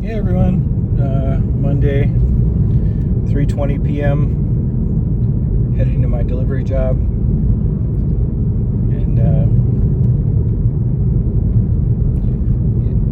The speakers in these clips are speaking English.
Hey everyone, Monday, 3:20 p.m., heading to my delivery job, and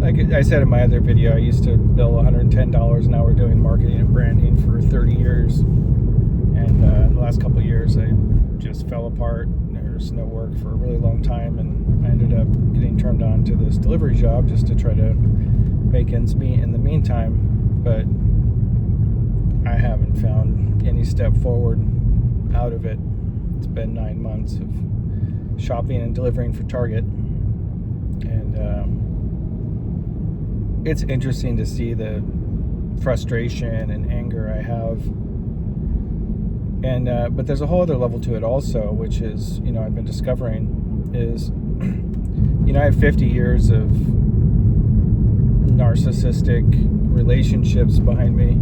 like I said in my other video, I used to bill $110 an hour doing marketing and branding for 30 years, and the last couple of years I just fell apart. There's no work for a really long time, and I ended up getting turned on to this delivery job just to try to make ends meet in the meantime, but I haven't found any step forward out of it. It's been 9 months of shopping and delivering for Target, and it's interesting to see the frustration and anger I have, and but there's a whole other level to it also, which is, I've been discovering is, I have 50 years of narcissistic relationships behind me.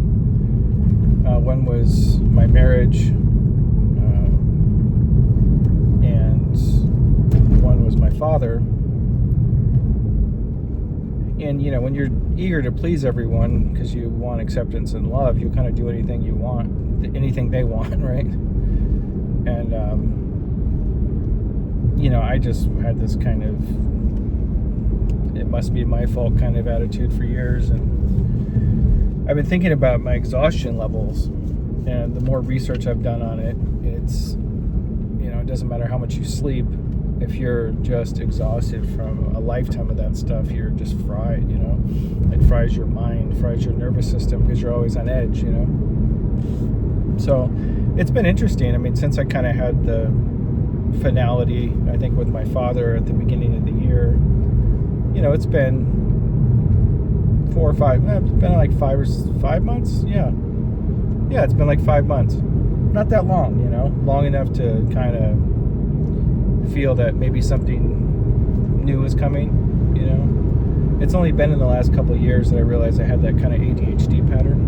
One was my marriage, and one was my father. And when you're eager to please everyone because you want acceptance and love, you kind of do anything you want, anything they want, right? And I just had this kind of it must be my fault kind of attitude for years, and I've been thinking about my exhaustion levels, and the more research I've done on it, it's it doesn't matter how much you sleep, if you're just exhausted from a lifetime of that stuff, you're just fried. It fries your mind, fries your nervous system, because you're always on edge. So it's been interesting. I mean, since I kind of had the finality, I think, with my father at the beginning of the year, it's been 4 or 5. It's been like 5 months. Yeah, it's been like 5 months. Not that long, long enough to kind of feel that maybe something new is coming. It's only been in the last couple of years that I realized I had that kind of ADHD pattern.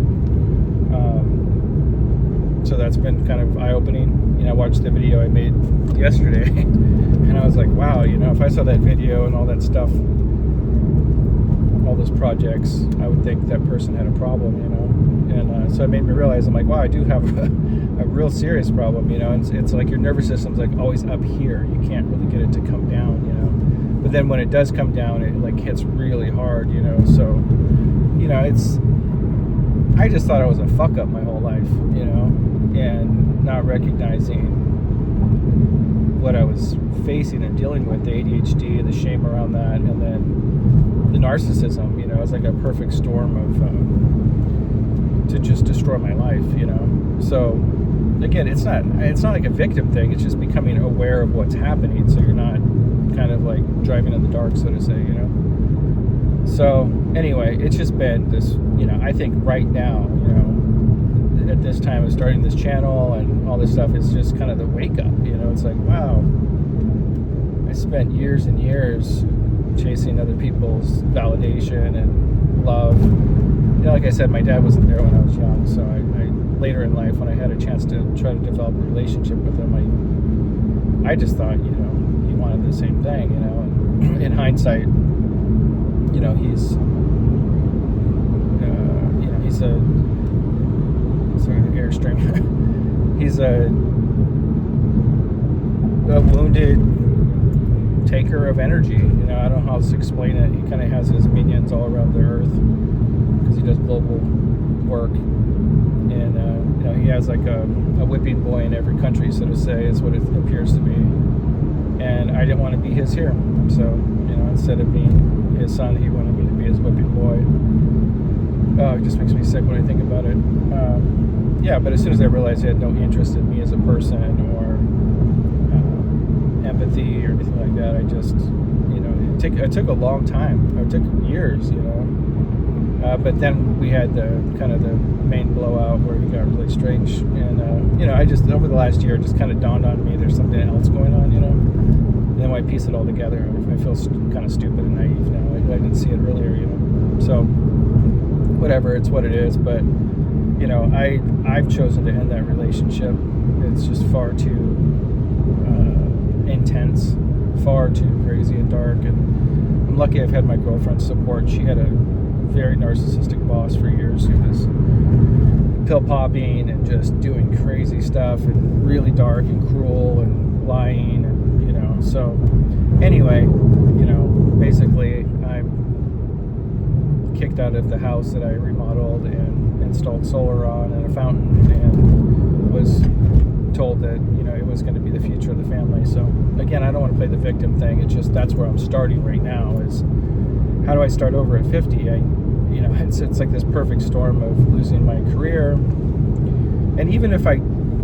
So that's been kind of eye-opening. I watched the video I made yesterday, and I was like, wow, if I saw that video and all that stuff, all those projects, I would think that person had a problem, and so it made me realize, I'm like, wow, I do have a real serious problem, it's like your nervous system's like always up here. You can't really get it to come down, but then when it does come down, it like hits really hard, so it's, I just thought I was a fuck up my whole life, and not recognizing what I was facing and dealing with, the ADHD, the shame around that, and then the narcissism, it's like a perfect storm of to just destroy my life, So again, it's not like a victim thing. It's just becoming aware of what's happening, so you're not kind of like driving in the dark, so to say, So anyway, it's just been this, I think right now, at this time of starting this channel and all this stuff, it's just kind of the wake up, it's like, wow, I spent years and years chasing other people's validation and love. Like I said, my dad wasn't there when I was young, so I later in life, when I had a chance to try to develop a relationship with him, I just thought, he wanted the same thing, and in hindsight, he's a, sorry, the airstream, he's a wounded taker of energy. I don't know how else to explain it. He kind of has his minions all around the earth because he does global work, and he has like a whipping boy in every country, so to say, is what it appears to be. And I didn't want to be his here, so instead of being his son, he wanted me to be his whipping boy. Oh, it just makes me sick when I think about it. But as soon as I realized he had no interest in me as a person or empathy or anything like that, I just, it took a long time. It took years, but then we had the kind of the main blowout where he got really strange, and I just, over the last year, it just kind of dawned on me there's something else going on, and then when I piece it all together, I feel kind of stupid and naive now. I didn't see it earlier, so whatever, it's what it is. But I've chosen to end that relationship. It's just far too intense, far too crazy and dark, and I'm lucky I've had my girlfriend's support. She had a very narcissistic boss for years who was pill popping and just doing crazy stuff and really dark and cruel and lying, and so anyway, basically I'm kicked out of the house that I remodeled and installed solar on and a fountain, and was told that it was going to be the future of the family. So again, I don't want to play the victim thing. It's just that's where I'm starting right now, is how do I start over at 50? It's like this perfect storm of losing my career, and even if I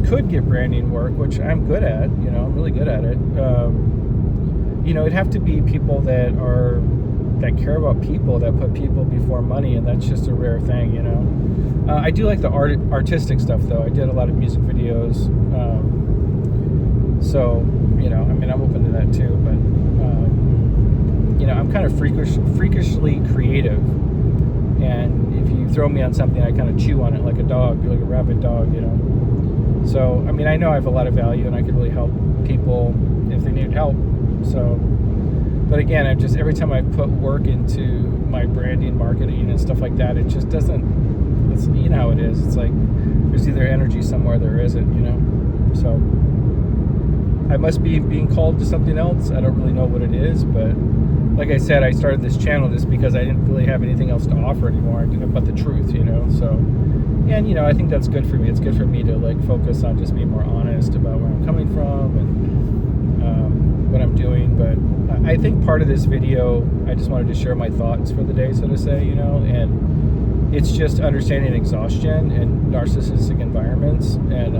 could get branding work, which I'm good at, I'm really good at it, it'd have to be people that care about people, that put people before money, and that's just a rare thing. I do like the artistic stuff, though. I did a lot of music videos, so I'm open to that too, but I'm kind of freakishly creative, and if you throw me on something, I kind of chew on it like a dog, like a rabid dog, So I know I have a lot of value, and I could really help people if they need help. So, but again, every time I put work into my branding, marketing, and stuff like that, it just doesn't. It's how it is. It's like there's either energy somewhere there isn't. So I must be being called to something else. I don't really know what it is, but like I said, I started this channel just because I didn't really have anything else to offer anymore but the truth. So, and I think that's good for me. It's good for me to focus on just being more honest about where I'm coming from and what I'm doing. But I think part of this video, I just wanted to share my thoughts for the day, so to say, and it's just understanding exhaustion in narcissistic environments, and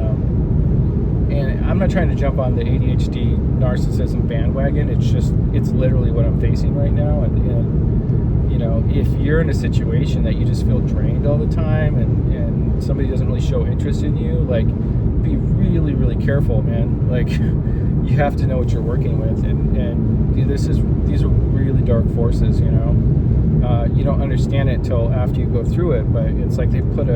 I'm not trying to jump on the ADHD narcissism bandwagon. It's literally what I'm facing right now, and if you're in a situation that you just feel drained all the time, and somebody doesn't really show interest in you, be really, really careful, man. You have to know what you're working with, and these are really dark forces. You don't understand it till after you go through it, but it's like they put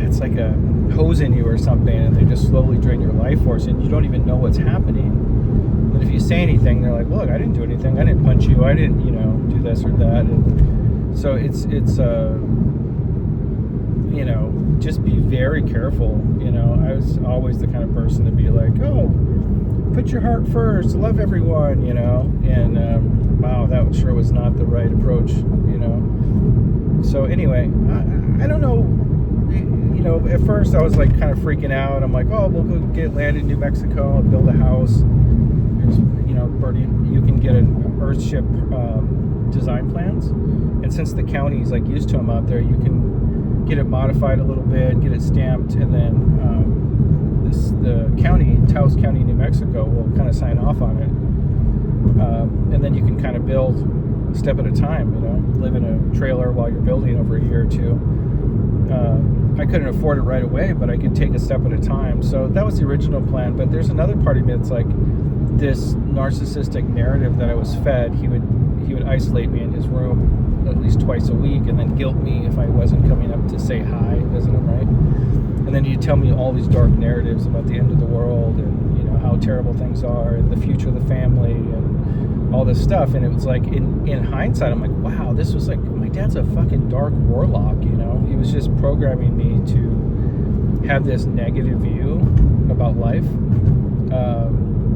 it's like a hose in you or something, and they just slowly drain your life force, and you don't even know what's happening. But if you say anything, they're like, look, I didn't do anything, I didn't punch you, I didn't do this or that. And so it's just be very careful. I was always the kind of person to be like, oh, put your heart first, love everyone, and wow, that sure was not the right approach. So anyway, I don't know. At first I was kind of freaking out. I'm like, oh, we'll go get land in New Mexico and build a house. There's, you can get an Earthship design plans, and since the county's used to them out there, you can get it modified a little bit, get it stamped, and then the county, Taos County, New Mexico, will kind of sign off on it, and then you can kind of build a step at a time. Live in a trailer while you're building over a year or two. I couldn't afford it right away, but I could take a step at a time. So that was the original plan. But there's another part of me that's this narcissistic narrative that I was fed. He would isolate me in his room at least twice a week, and then guilt me if I wasn't coming up to say hi, visit him, right? And then he'd tell me all these dark narratives about the end of the world, and how terrible things are, and the future of the family, and all this stuff. And it was in hindsight, I'm like, wow, this was my dad's a fucking dark warlock. He was just programming me to have this negative view about life,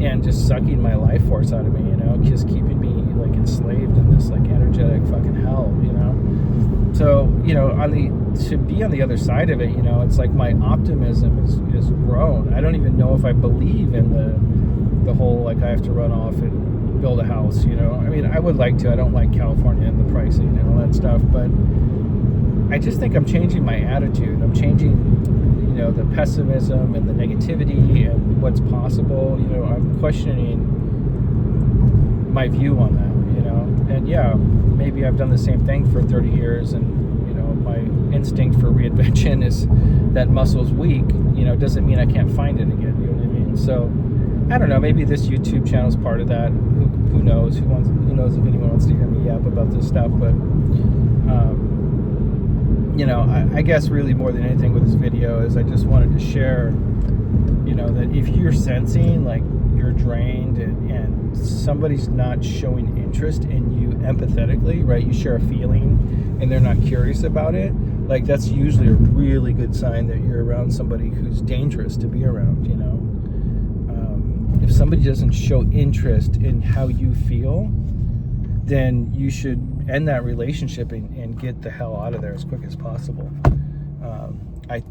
and just sucking my life force out of me, just keeping me enslaved in this energetic fucking hell. So to be on the other side of it, it's my optimism is grown. I don't even know if I believe in the whole I have to run off and build a house. I would like to. I don't like California and the pricing and all that stuff, but I just think I'm changing my attitude. I'm changing, the pessimism and the negativity and what's possible. I'm questioning my view on that. And yeah, maybe I've done the same thing for 30 years, and my instinct for reinvention is that muscle's weak. Doesn't mean I can't find it again. You know what I mean? So I don't know. Maybe this YouTube channel is part of that. Who knows? Who knows if anyone wants to hear me yap about this stuff? But I guess really more than anything with this video is I just wanted to share, that if you're sensing you're drained and somebody's not showing interest in you empathetically, right? You share a feeling and they're not curious about it. Like, that's usually a really good sign that you're around somebody who's dangerous to be around, you know? If somebody doesn't show interest in how you feel, then you should end that relationship and get the hell out of there as quick as possible.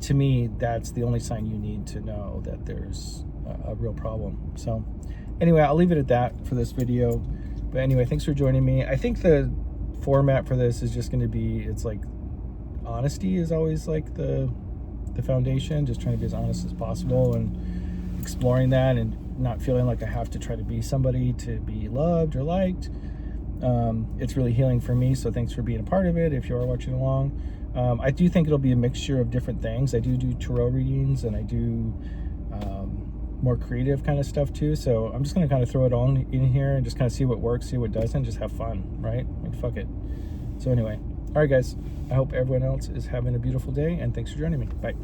To me, that's the only sign you need to know that there's a real problem. So anyway, I'll leave it at that for this video. But anyway, thanks for joining me. I think the format for this is just going to be, it's like honesty is always like the foundation, just trying to be as honest as possible and exploring that and not feeling like I have to try to be somebody to be loved or liked. It's really healing for me, so thanks for being a part of it if you are watching along. I do think it'll be a mixture of different things. I do tarot readings, and I do more creative kind of stuff too, so I'm just going to kind of throw it all in here and just kind of see what works, see what doesn't, just have fun, right? Like, fuck it. So anyway, all right guys, I hope everyone else is having a beautiful day, and thanks for joining me. Bye.